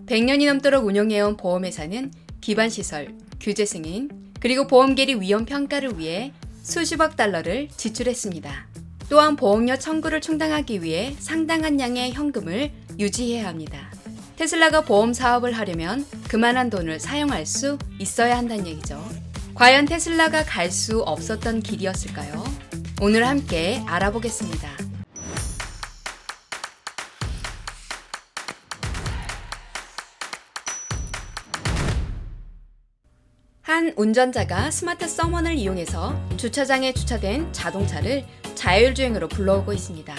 100년이 넘도록 운영해온 보험회사는 기반시설, 규제 승인, 그리고 보험계리 위험 평가를 위해 수십억 달러를 지출했습니다. 또한 보험료 청구를 충당하기 위해 상당한 양의 현금을 유지해야 합니다. 테슬라가 보험 사업을 하려면 그만한 돈을 사용할 수 있어야 한다는 얘기죠. 과연 테슬라가 갈 수 없었던 길이었을까요? 오늘 함께 알아보겠습니다. 한 운전자가 스마트 서먼을 이용해서 주차장에 주차된 자동차를 자율주행으로 불러오고 있습니다.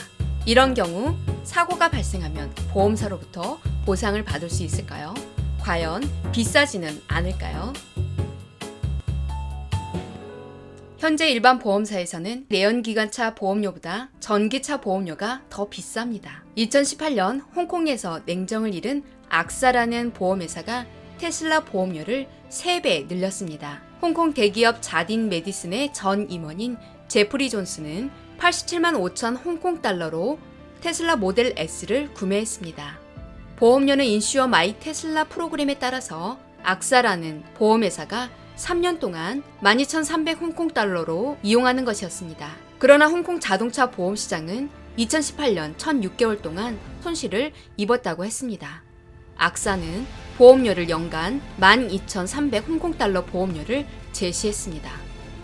이런 경우 사고가 발생하면 보험사로부터 보상을 받을 수 있을까요? 과연 비싸지는 않을까요? 현재 일반 보험사에서는 내연기관차 보험료보다 전기차 보험료가 더 비쌉니다. 2018년 홍콩에서 냉정을 잃은 악사라는 보험회사가 테슬라 보험료를 3배 늘렸습니다. 홍콩 대기업 자딘 메디슨의 전 임원인 제프리 존스는 87만 5천 홍콩 달러로 테슬라 모델 S를 구매했습니다. 보험료는 인슈어 마이 테슬라 프로그램에 따라서 악사라는 보험회사가 3년 동안 12,300 홍콩 달러로 이용하는 것이었습니다. 그러나 홍콩 자동차 보험 시장은 2018년 1,006개월 동안 손실을 입었다고 했습니다. 악사는 보험료를 연간 12,300 홍콩 달러 보험료를 제시했습니다.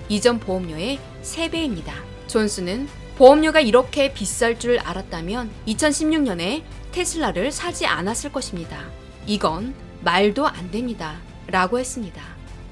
이전 보험료의 3배입니다. 존스는 보험료가 이렇게 비쌀 줄 알았다면 2016년에 테슬라를 사지 않았을 것입니다. 이건 말도 안 됩니다. 라고 했습니다.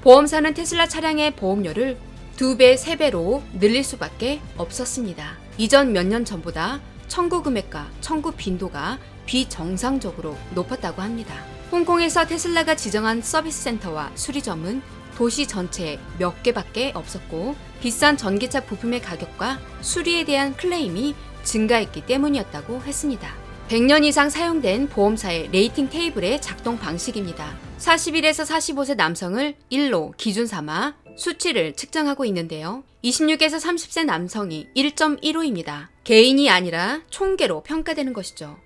보험사는 테슬라 차량의 보험료를 2배, 3배로 늘릴 수밖에 없었습니다. 이전 몇 년 전보다 청구 금액과 청구 빈도가 비정상적으로 높았다고 합니다. 홍콩에서 테슬라가 지정한 서비스 센터와 수리점은 도시 전체에 몇 개밖에 없었고 비싼 전기차 부품의 가격과 수리에 대한 클레임이 증가했기 때문이었다고 했습니다. 100년 이상 사용된 보험사의 레이팅 테이블의 작동 방식입니다. 41에서 45세 남성을 1로 기준 삼아 수치를 측정하고 있는데요. 26에서 30세 남성이 1.15입니다. 개인이 아니라 총계로 평가되는 것이죠.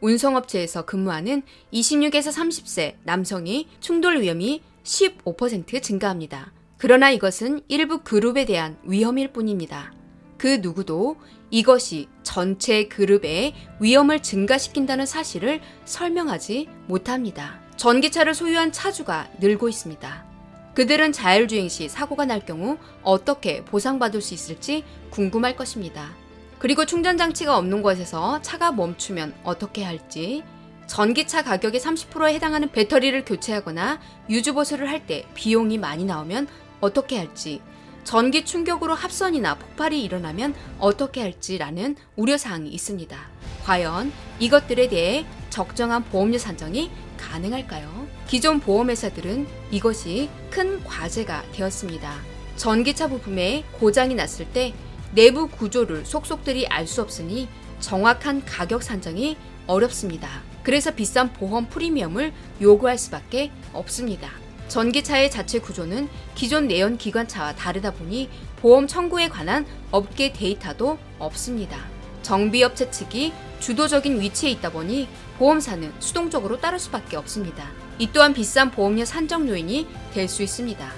운송업체에서 근무하는 26에서 30세 남성이 충돌 위험이 15% 증가합니다. 그러나 이것은 일부 그룹에 대한 위험일 뿐입니다. 그 누구도 이것이 전체 그룹의 위험을 증가시킨다는 사실을 설명하지 못합니다. 전기차를 소유한 차주가 늘고 있습니다. 그들은 자율주행 시 사고가 날 경우 어떻게 보상받을 수 있을지 궁금할 것입니다. 그리고 충전장치가 없는 곳에서 차가 멈추면 어떻게 할지, 전기차 가격의 30%에 해당하는 배터리를 교체하거나 유주보수를 할 때 비용이 많이 나오면 어떻게 할지, 전기 충격으로 합선이나 폭발이 일어나면 어떻게 할지라는 우려사항이 있습니다. 과연 이것들에 대해 적정한 보험료 산정이 가능할까요? 기존 보험회사들은 이것이 큰 과제가 되었습니다. 전기차 부품에 고장이 났을 때 내부 구조를 속속들이 알 수 없으니 정확한 가격 산정이 어렵습니다. 그래서 비싼 보험 프리미엄을 요구할 수밖에 없습니다. 전기차의 자체 구조는 기존 내연 기관차와 다르다 보니 보험 청구에 관한 업계 데이터도 없습니다. 정비업체 측이 주도적인 위치에 있다 보니 보험사는 수동적으로 따를 수밖에 없습니다. 이 또한 비싼 보험료 산정 요인이 될 수 있습니다.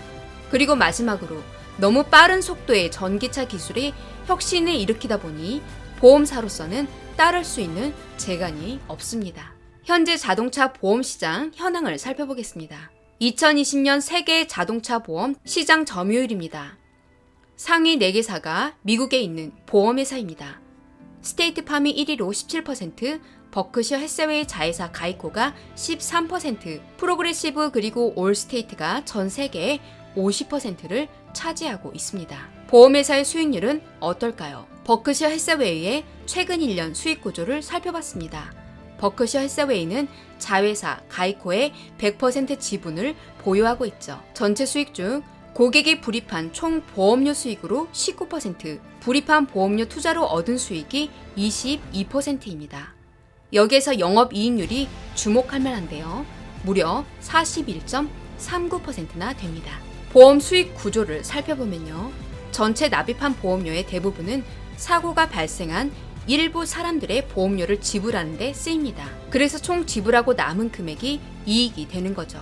그리고 마지막으로 너무 빠른 속도의 전기차 기술이 혁신을 일으키다 보니 보험사로서는 따를 수 있는 재간이 없습니다. 현재 자동차 보험 시장 현황을 살펴보겠습니다. 2020년 세계 자동차 보험 시장 점유율입니다. 상위 4개사가 미국에 있는 보험회사입니다. 스테이트팜이 1위로 17%, 버크셔 해서웨이 자회사 가이코가 13%, 프로그레시브 그리고 올스테이트가 전 세계의 50%를 차지하고 있습니다. 보험회사의 수익률은 어떨까요? 버크셔 해서웨이의 최근 1년 수익 구조를 살펴봤습니다. 버크셔 해서웨이는 자회사 가이코의 100% 지분을 보유하고 있죠. 전체 수익 중 고객이 불입한 총 보험료 수익으로 19%, 불입한 보험료 투자로 얻은 수익이 22%입니다. 여기에서 영업이익률이 주목할 만한데요. 무려 41.39%나 됩니다. 보험 수익 구조를 살펴보면요. 전체 납입한 보험료의 대부분은 사고가 발생한 일부 사람들의 보험료를 지불하는 데 쓰입니다. 그래서 총 지불하고 남은 금액이 이익이 되는 거죠.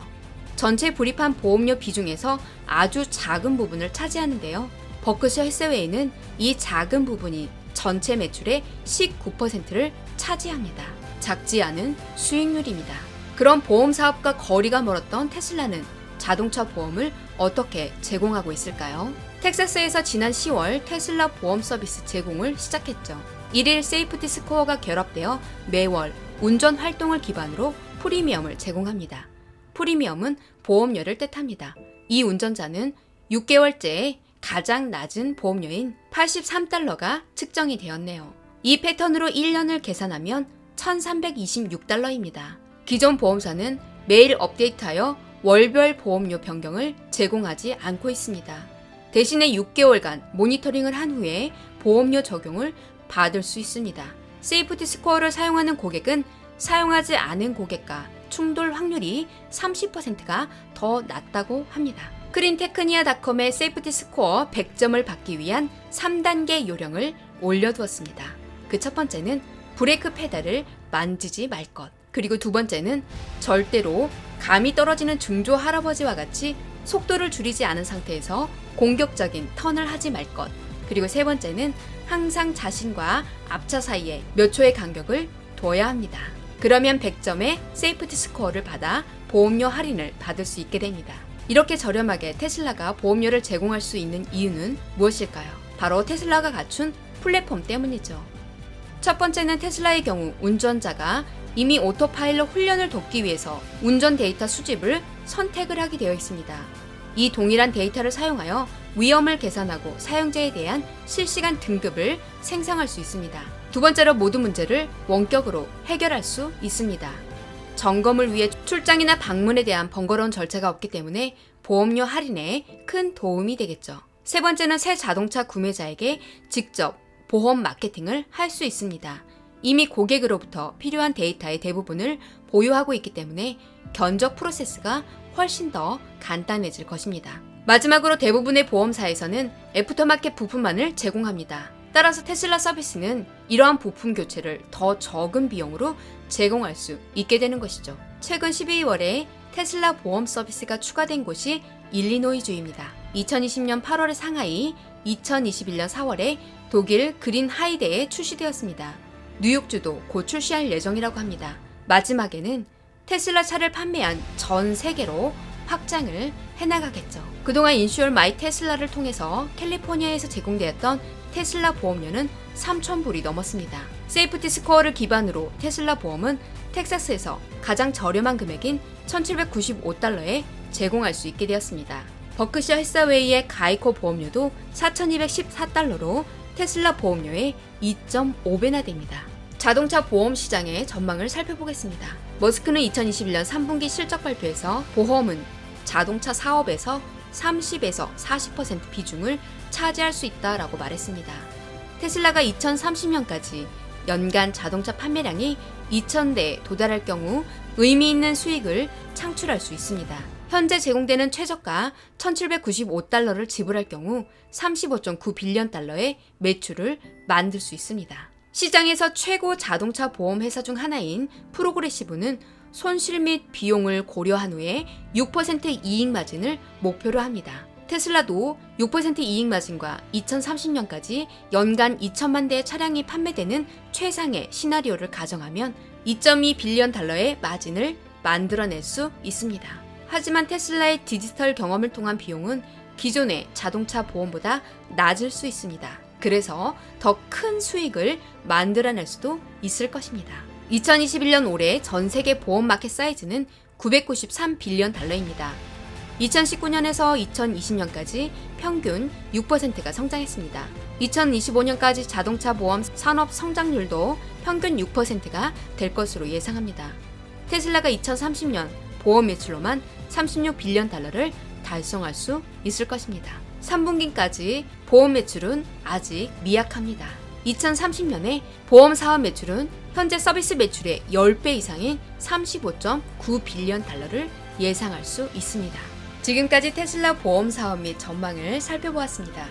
전체 불입한 보험료 비중에서 아주 작은 부분을 차지하는데요. 버크셔 해서웨이는 이 작은 부분이 전체 매출의 19%를 차지합니다. 작지 않은 수익률입니다. 그럼 보험 사업과 거리가 멀었던 테슬라는 자동차 보험을 어떻게 제공하고 있을까요? 텍사스에서 지난 10월 테슬라 보험 서비스 제공을 시작했죠. 1일 세이프티 스코어가 결합되어 매월 운전 활동을 기반으로 프리미엄을 제공합니다. 프리미엄은 보험료를 뜻합니다. 이 운전자는 6개월째에 가장 낮은 보험료인 83달러가 측정이 되었네요. 이 패턴으로 1년을 계산하면 1326달러입니다. 기존 보험사는 매일 업데이트하여 월별 보험료 변경을 제공하지 않고 있습니다. 대신에 6개월간 모니터링을 한 후에 보험료 적용을 받을 수 있습니다. 세이프티 스코어를 사용하는 고객은 사용하지 않은 고객과 충돌 확률이 30%가 더 낮다고 합니다. 크린테크니아닷컴의 세이프티 스코어 100점을 받기 위한 3단계 요령을 올려두었습니다. 그 첫 번째는 브레이크 페달을 만지지 말 것. 그리고 두 번째는 절대로 감이 떨어지는 중조 할아버지와 같이 속도를 줄이지 않은 상태에서 공격적인 턴을 하지 말 것. 그리고 세 번째는 항상 자신과 앞차 사이에 몇 초의 간격을 둬야 합니다. 그러면 100점의 세이프티 스코어를 받아 보험료 할인을 받을 수 있게 됩니다. 이렇게 저렴하게 테슬라가 보험료를 제공할 수 있는 이유는 무엇일까요? 바로 테슬라가 갖춘 플랫폼 때문이죠. 첫 번째는 테슬라의 경우 운전자가 이미 오토파일럿 훈련을 돕기 위해서 운전 데이터 수집을 선택을 하게 되어 있습니다. 이 동일한 데이터를 사용하여 위험을 계산하고 사용자에 대한 실시간 등급을 생성할 수 있습니다. 두 번째로 모든 문제를 원격으로 해결할 수 있습니다. 점검을 위해 출장이나 방문에 대한 번거로운 절차가 없기 때문에 보험료 할인에 큰 도움이 되겠죠. 세 번째는 새 자동차 구매자에게 직접 보험 마케팅을 할 수 있습니다. 이미 고객으로부터 필요한 데이터의 대부분을 보유하고 있기 때문에 견적 프로세스가 훨씬 더 간단해질 것입니다. 마지막으로 대부분의 보험사에서는 애프터마켓 부품만을 제공합니다. 따라서 테슬라 서비스는 이러한 부품 교체를 더 적은 비용으로 제공할 수 있게 되는 것이죠. 최근 12월에 테슬라 보험 서비스가 추가된 곳이 일리노이주입니다. 2020년 8월에 상하이, 2021년 4월에 독일 그린 하이데에 출시되었습니다. 뉴욕주도 곧 출시할 예정이라고 합니다. 마지막에는 테슬라 차를 판매한 전 세계로 확장을 해나가겠죠. 그동안 인슈얼 마이 테슬라를 통해서 캘리포니아에서 제공되었던 테슬라 보험료는 3,000불이 넘었습니다. 세이프티 스코어를 기반으로 테슬라 보험은 텍사스에서 가장 저렴한 금액인 1,795달러에 제공할 수 있게 되었습니다. 버크셔 해서웨이의 가이코 보험료도 4,214달러로 테슬라 보험료의 2.5배나 됩니다. 자동차 보험 시장의 전망을 살펴보겠습니다. 머스크는 2021년 3분기 실적 발표에서 보험은 자동차 사업에서 30에서 40% 비중을 차지할 수 있다라고 말했습니다. 테슬라가 2030년까지 연간 자동차 판매량이 2,000대에 도달할 경우 의미 있는 수익을 창출할 수 있습니다. 현재 제공되는 최저가 1,795달러를 지불할 경우 35.9빌리언 달러의 매출을 만들 수 있습니다. 시장에서 최고 자동차 보험 회사 중 하나인 프로그레시브는 손실 및 비용을 고려한 후에 6% 이익 마진을 목표로 합니다. 테슬라도 6% 이익 마진과 2030년까지 연간 2천만 대의 차량이 판매되는 최상의 시나리오를 가정하면 2.2빌리언 달러의 마진을 만들어낼 수 있습니다. 하지만 테슬라의 디지털 경험을 통한 비용은 기존의 자동차 보험보다 낮을 수 있습니다. 그래서 더 큰 수익을 만들어낼 수도 있을 것입니다. 2021년 올해 전 세계 보험 마켓 사이즈는 993빌리언 달러입니다. 2019년에서 2020년까지 평균 6%가 성장했습니다. 2025년까지 자동차 보험 산업 성장률도 평균 6%가 될 것으로 예상합니다. 테슬라가 2030년 보험 매출로만 36빌리언 달러를 달성할 수 있을 것입니다. 3분기까지 보험 매출은 아직 미약합니다. 2030년에 보험 사업 매출은 현재 서비스 매출의 10배 이상인 35.9빌리언 달러를 예상할 수 있습니다. 지금까지 테슬라 보험 사업 및 전망을 살펴보았습니다.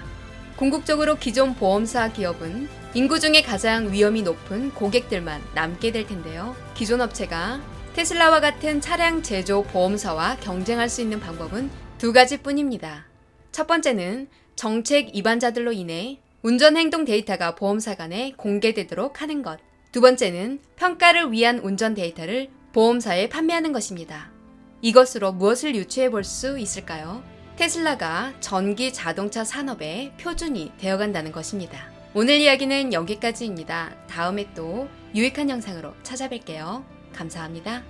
궁극적으로 기존 보험사 기업은 인구 중에 가장 위험이 높은 고객들만 남게 될 텐데요. 기존 업체가 테슬라와 같은 차량 제조 보험사와 경쟁할 수 있는 방법은 두 가지뿐입니다. 첫 번째는 정책 위반자들로 인해 운전 행동 데이터가 보험사 간에 공개되도록 하는 것. 두 번째는 평가를 위한 운전 데이터를 보험사에 판매하는 것입니다. 이것으로 무엇을 유추해 볼 수 있을까요? 테슬라가 전기 자동차 산업의 표준이 되어간다는 것입니다. 오늘 이야기는 여기까지입니다. 다음에 또 유익한 영상으로 찾아뵐게요. 감사합니다.